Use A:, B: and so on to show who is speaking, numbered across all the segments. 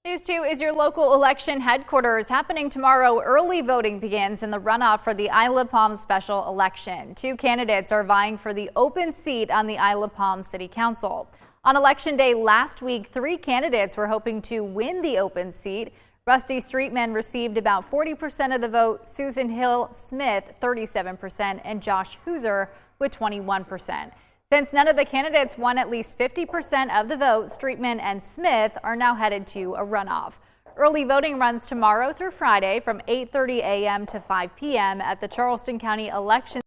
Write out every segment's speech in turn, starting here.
A: News 2 is your local election headquarters. Happening tomorrow, early voting begins in the runoff for the Isle of Palms special election. Two candidates are vying for the open seat on the Isle of Palms City Council. On Election Day last week, three candidates were hoping to win the open seat. Rusty Streetman received about 40% of the vote, Susan Hill Smith 37%, and Josh Hooser with 21%. Since none of the candidates won at least 50% of the vote, Streetman and Smith are now headed to a runoff. Early voting runs tomorrow through Friday from 8:30 a.m. to 5 p.m. at the Charleston County Election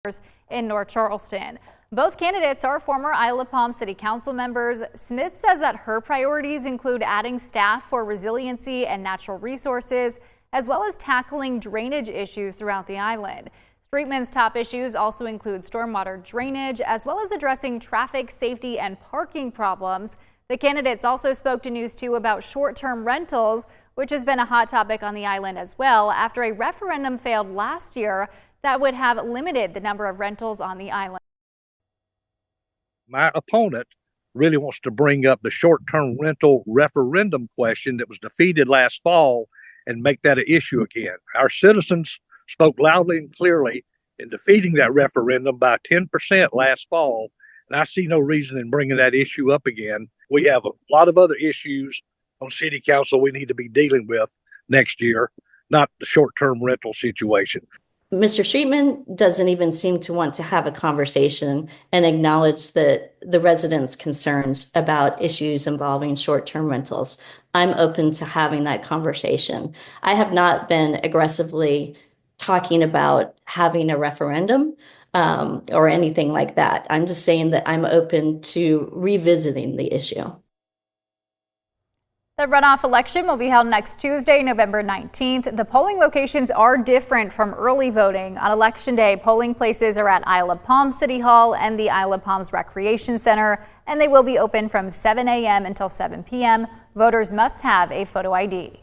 A: Center in North Charleston. Both candidates are former Isle of Palms City Council members. Smith says that her priorities include adding staff for resiliency and natural resources, as well as tackling drainage issues throughout the island. Streetman's top issues also include stormwater drainage, as well as addressing traffic, safety, and parking problems. The candidates also spoke to News 2 about short-term rentals, which has been a hot topic on the island as well, after a referendum failed last year that would have limited the number of rentals on the island.
B: My opponent really wants to bring up the short-term rental referendum question that was defeated last fall and make that an issue again. Our citizens spoke loudly and clearly in defeating that referendum by 10% last fall, and I see no reason in bringing that issue up again. We have a lot of other issues on city council we need to be dealing with next year, not the short-term rental situation.
C: Mr. Streetman doesn't even seem to want to have a conversation and acknowledge the residents' concerns about issues involving short-term rentals. I'm open to having that conversation. I have not been aggressively talking about having a referendum or anything like that. I'm just saying that I'm open to revisiting the issue.
A: The runoff election will be held next Tuesday, November 19th. The polling locations are different from early voting. On Election Day, polling places are at Isle of Palms City Hall and the Isle of Palms Recreation Center, and they will be open from 7 a.m. until 7 p.m. Voters must have a photo ID.